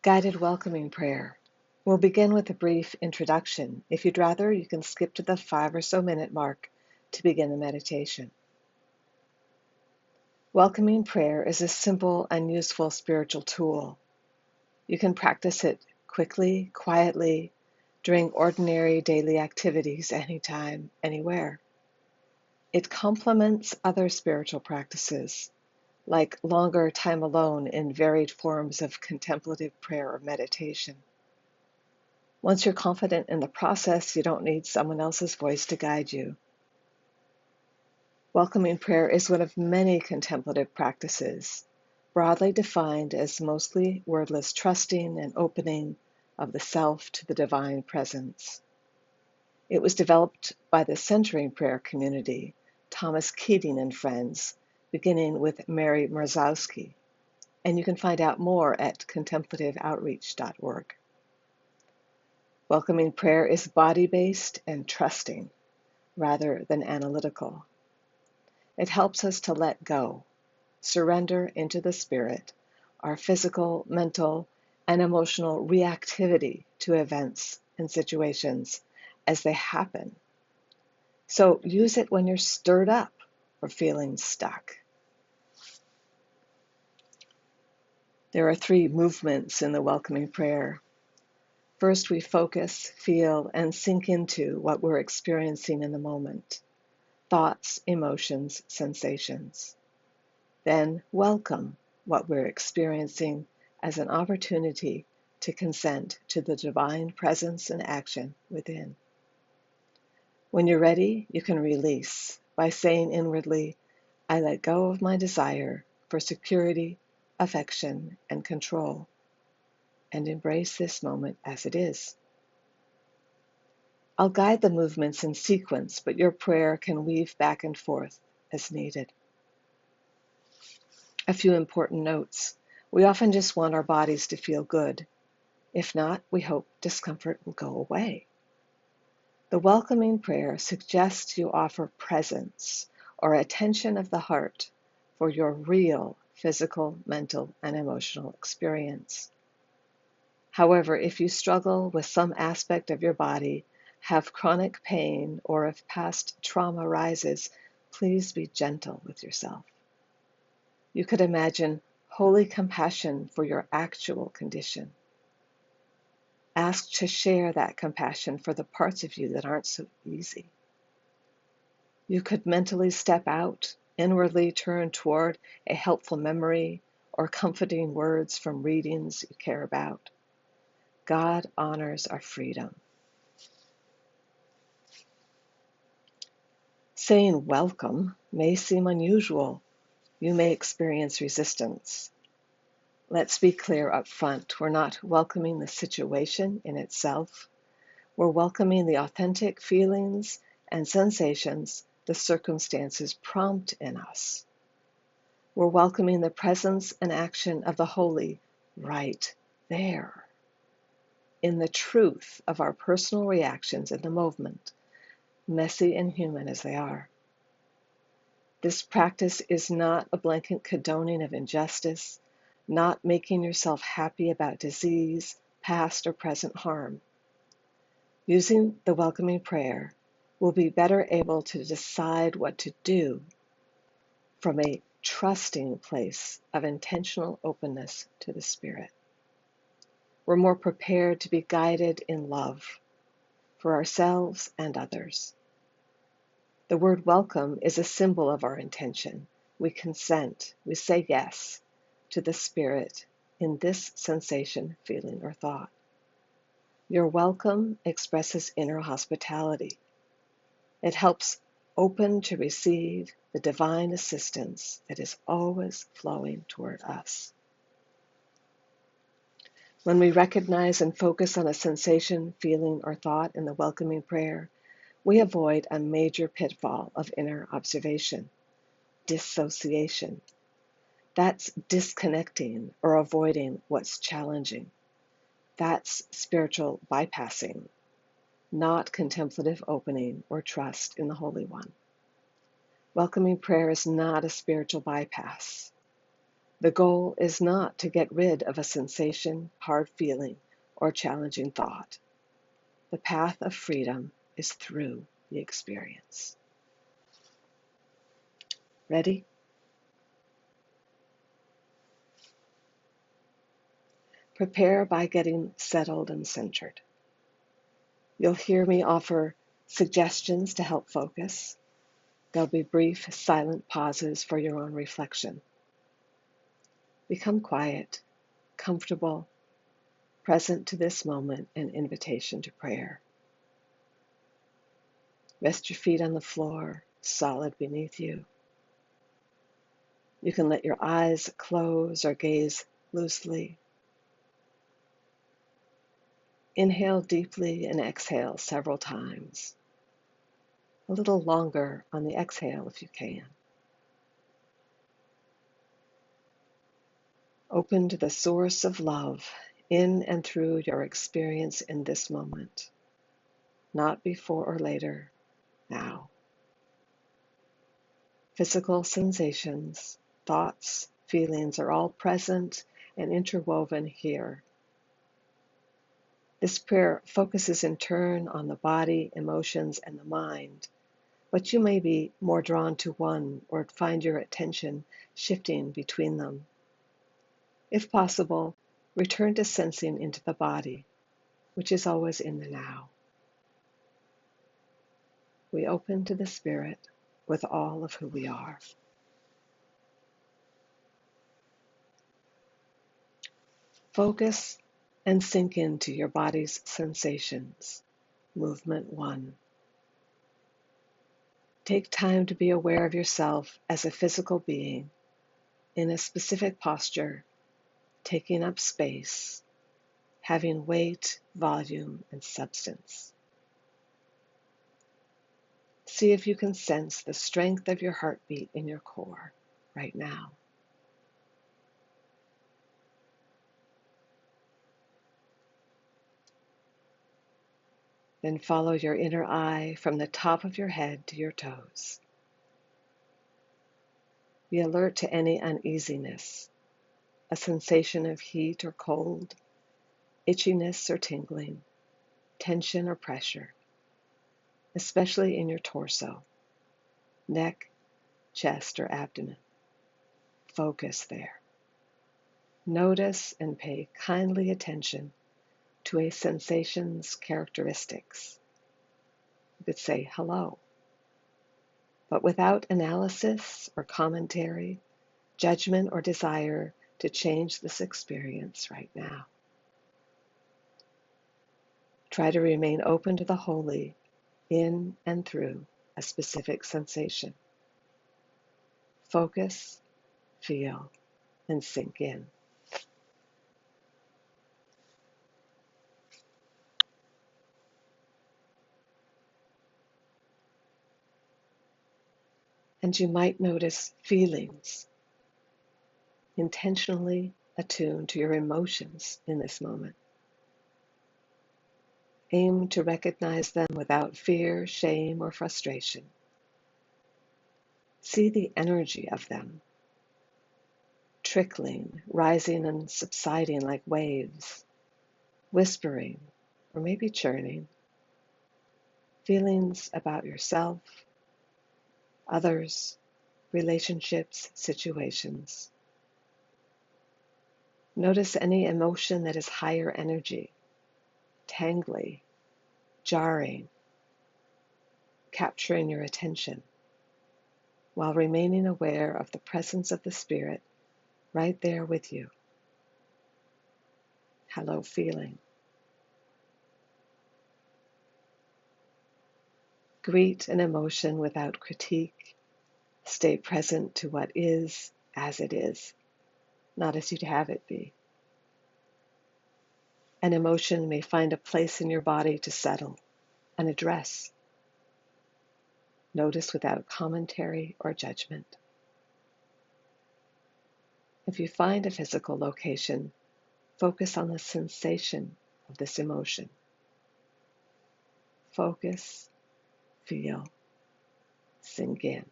Guided welcoming prayer. We'll begin with a brief introduction. If you'd rather, you can skip to the 5 or so minute mark to begin the meditation. Welcoming prayer is a simple and useful spiritual tool. You can practice it quickly, quietly, during ordinary daily activities anytime, anywhere. It complements other spiritual practices, like longer time alone in varied forms of contemplative prayer or meditation. Once you're confident in the process, you don't need someone else's voice to guide you. Welcoming prayer is one of many contemplative practices, broadly defined as mostly wordless trusting and opening of the self to the divine presence. It was developed by the centering prayer community, Thomas Keating and friends, beginning with Mary Marzowski, and you can find out more at contemplativeoutreach.org. Welcoming prayer is body-based and trusting, rather than analytical. It helps us to let go, surrender into the spirit, our physical, mental, and emotional reactivity to events and situations as they happen. So use it when you're stirred up or feeling stuck. There are 3 movements in the welcoming prayer. First, we focus, feel, and sink into what we're experiencing in the moment. Thoughts, emotions, sensations. Then welcome what we're experiencing as an opportunity to consent to the divine presence and action within. When you're ready, you can release by saying inwardly, I let go of my desire for security, affection, and control, and embrace this moment as it is. I'll guide the movements in sequence, but your prayer can weave back and forth as needed. A few important notes. We often just want our bodies to feel good. If not, we hope discomfort will go away. The welcoming prayer suggests you offer presence or attention of the heart for your real physical, mental, and emotional experience. However, if you struggle with some aspect of your body, have chronic pain, or if past trauma rises, please be gentle with yourself. You could imagine holy compassion for your actual condition. Ask to share that compassion for the parts of you that aren't so easy. You could mentally step out, inwardly turn toward a helpful memory or comforting words from readings you care about. God honors our freedom. Saying welcome may seem unusual. You may experience resistance. Let's be clear up front. We're not welcoming the situation in itself. We're welcoming the authentic feelings and sensations the circumstances prompt in us. We're welcoming the presence and action of the holy right there, in the truth of our personal reactions in the moment, messy and human as they are. This practice is not a blanket condoning of injustice, not making yourself happy about disease, past or present harm. Using the welcoming prayer, we'll be better able to decide what to do from a trusting place of intentional openness to the Spirit. We're more prepared to be guided in love for ourselves and others. The word welcome is a symbol of our intention. We consent, we say yes to the Spirit in this sensation, feeling, or thought. Your welcome expresses inner hospitality. It helps open to receive the divine assistance that is always flowing toward us. When we recognize and focus on a sensation, feeling, or thought in the welcoming prayer, we avoid a major pitfall of inner observation, dissociation. That's disconnecting or avoiding what's challenging. That's spiritual bypassing, not contemplative opening or trust in the Holy One. Welcoming prayer is not a spiritual bypass. The goal is not to get rid of a sensation, hard feeling, or challenging thought. The path of freedom is through the experience. Ready? Prepare by getting settled and centered. You'll hear me offer suggestions to help focus. There'll be brief, silent pauses for your own reflection. Become quiet, comfortable, present to this moment and invitation to prayer. Rest your feet on the floor, solid beneath you. You can let your eyes close or gaze loosely. Inhale deeply and exhale several times. A little longer on the exhale if you can. Open to the source of love in and through your experience in this moment, not before or later, now. Physical sensations, thoughts, feelings are all present and interwoven here. This prayer focuses in turn on the body, emotions, and the mind, but you may be more drawn to one or find your attention shifting between them. If possible, return to sensing into the body, which is always in the now. We open to the Spirit with all of who we are. Focus and sink into your body's sensations. Movement 1. Take time to be aware of yourself as a physical being in a specific posture, taking up space, having weight, volume, and substance. See if you can sense the strength of your heartbeat in your core right now. Then follow your inner eye from the top of your head to your toes. Be alert to any uneasiness, a sensation of heat or cold, itchiness or tingling, tension or pressure, especially in your torso, neck, chest, or abdomen. Focus there. Notice and pay kindly attention to a sensation's characteristics. You could say hello, but without analysis or commentary, judgment, or desire to change this experience right now. Try to remain open to the holy in and through a specific sensation. Focus, feel, and sink in. And you might notice feelings, intentionally attuned to your emotions in this moment. Aim to recognize them without fear, shame, or frustration. See the energy of them, trickling, rising and subsiding like waves, whispering, or maybe churning. Feelings about yourself, others, relationships, situations. Notice any emotion that is higher energy, tangly, jarring, capturing your attention, while remaining aware of the presence of the Spirit right there with you. Hello, feeling. Greet an emotion without critique. Stay present to what is as it is, not as you'd have it be. An emotion may find a place in your body to settle and address. Notice without commentary or judgment. If you find a physical location, focus on the sensation of this emotion. Focus, feel, sink in.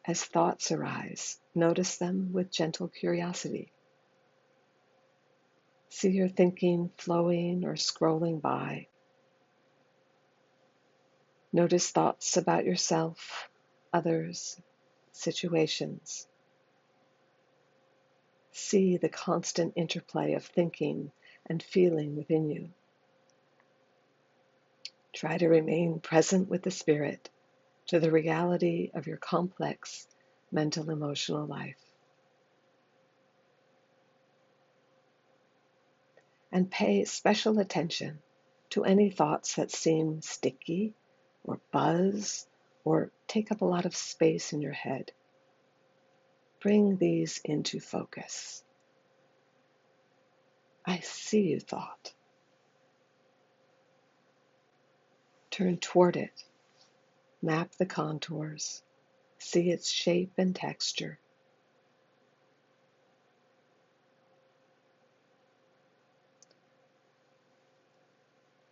As thoughts arise, notice them with gentle curiosity. See your thinking flowing or scrolling by. Notice thoughts about yourself, others, situations. See the constant interplay of thinking and feeling within you. Try to remain present with the spirit to the reality of your complex mental emotional life. And pay special attention to any thoughts that seem sticky or buzz or take up a lot of space in your head. Bring these into focus. I see you, thought. Turn toward it. Map the contours. See its shape and texture.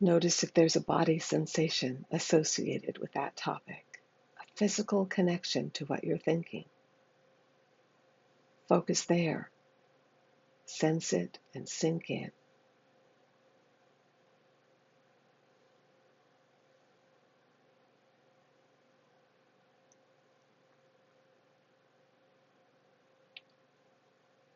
Notice if there's a body sensation associated with that topic, a physical connection to what you're thinking. Focus there. Sense it and sink in.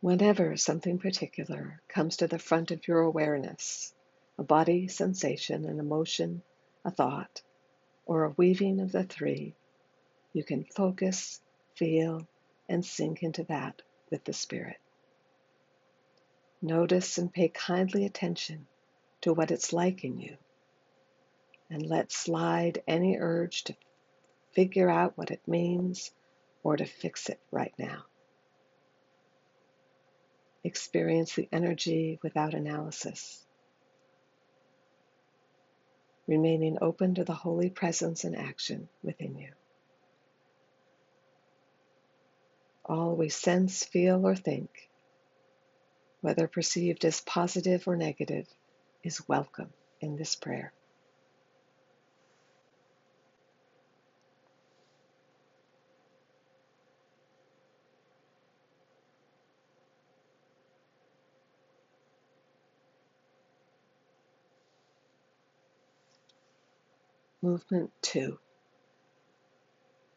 Whenever something particular comes to the front of your awareness, a body sensation, an emotion, a thought, or a weaving of the three, you can focus, feel, and sink into that with the Spirit. Notice and pay kindly attention to what it's like in you, and let slide any urge to figure out what it means or to fix it right now. Experience the energy without analysis, remaining open to the holy presence and action within you. All we sense, feel, or think, whether perceived as positive or negative, is welcome in this prayer. Movement 2.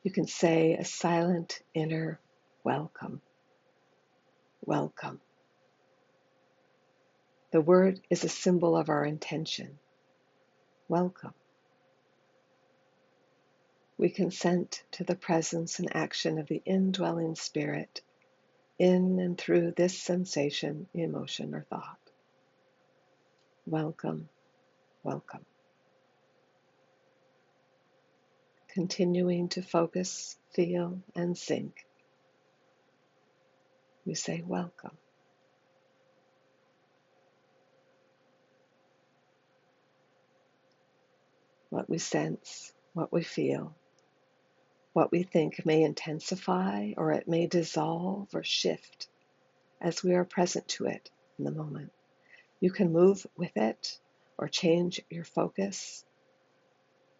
You can say a silent inner welcome. Welcome. The word is a symbol of our intention. Welcome. We consent to the presence and action of the indwelling spirit in and through this sensation, emotion, or thought. Welcome, welcome. Continuing to focus, feel, and sink, we say welcome. What we sense, what we feel, what we think may intensify or it may dissolve or shift as we are present to it in the moment. You can move with it or change your focus,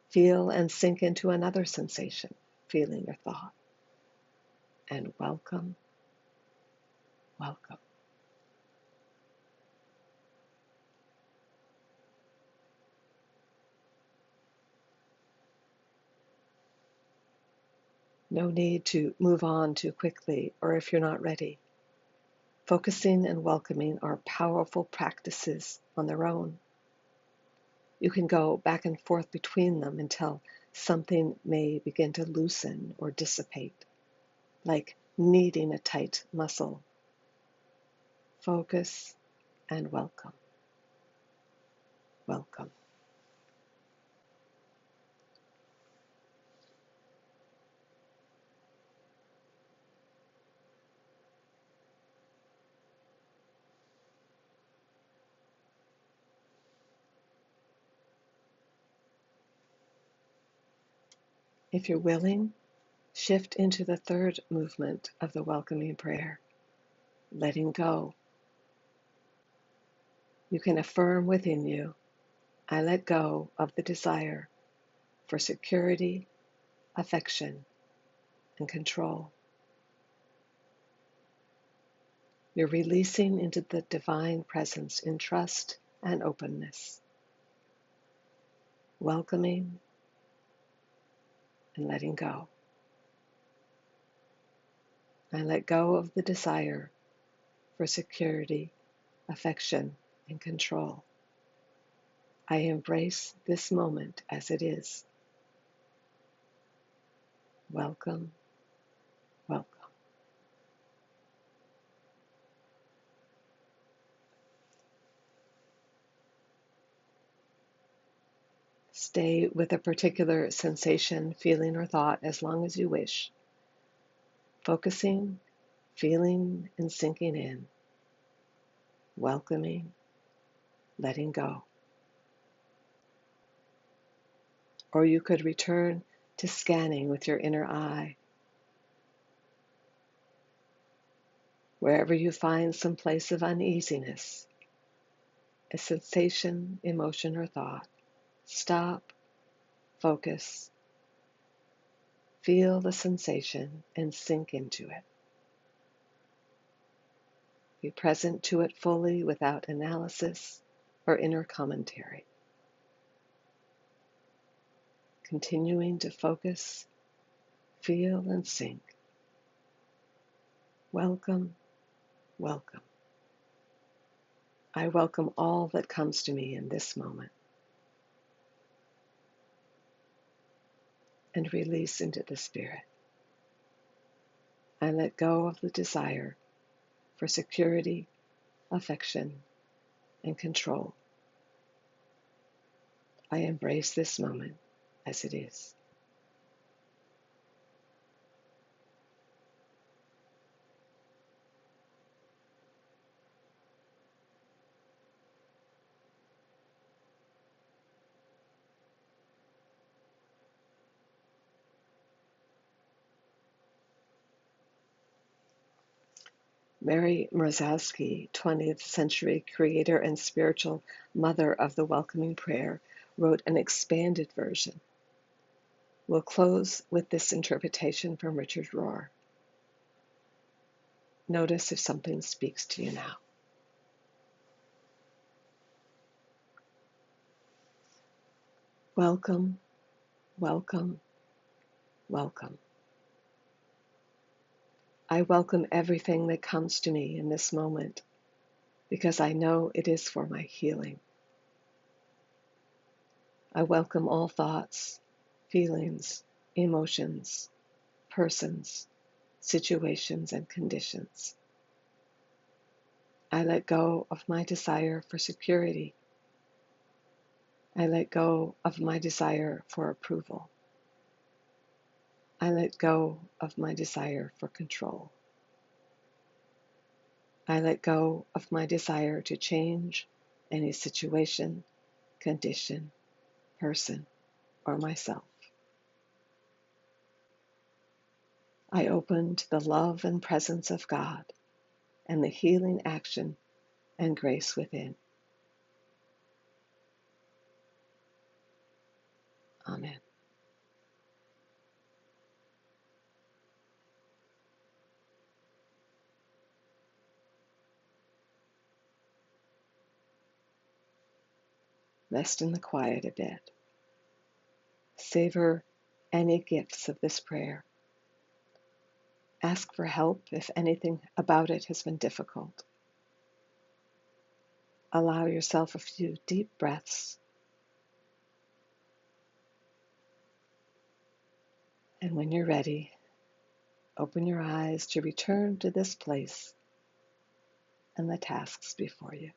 feel and sink into another sensation, feeling or thought. And welcome, welcome. No need to move on too quickly or if you're not ready. Focusing and welcoming are powerful practices on their own. You can go back and forth between them until something may begin to loosen or dissipate, like kneading a tight muscle. Focus and welcome. Welcome. If you're willing, shift into the third movement of the welcoming prayer, letting go. You can affirm within you, I let go of the desire for security, affection, and control. You're releasing into the divine presence in trust and openness, welcoming and letting go. I let go of the desire for security, affection, and control. I embrace this moment as it is. Welcome, welcome. Stay with a particular sensation, feeling, or thought as long as you wish, focusing, feeling, and sinking in, welcoming, letting go. Or you could return to scanning with your inner eye. Wherever you find some place of uneasiness, a sensation, emotion, or thought, stop, focus, feel the sensation, and sink into it. Be present to it fully without analysis or inner commentary. Continuing to focus, feel, and sink. Welcome, welcome. I welcome all that comes to me in this moment. And release into the spirit. I let go of the desire for security, affection, and control. I embrace this moment as it is. Mary Mrozowski, 20th century creator and spiritual mother of the welcoming prayer, wrote an expanded version. We'll close with this interpretation from Richard Rohr. Notice if something speaks to you now. Welcome, welcome, welcome. I welcome everything that comes to me in this moment because I know it is for my healing. I welcome all thoughts, feelings, emotions, persons, situations, and conditions. I let go of my desire for security. I let go of my desire for approval. I let go of my desire for control. I let go of my desire to change any situation, condition, person, or myself. I open to the love and presence of God and the healing action and grace within. Amen. Rest in the quiet a bit. Savor any gifts of this prayer. Ask for help if anything about it has been difficult. Allow yourself a few deep breaths. And when you're ready, open your eyes to return to this place and the tasks before you.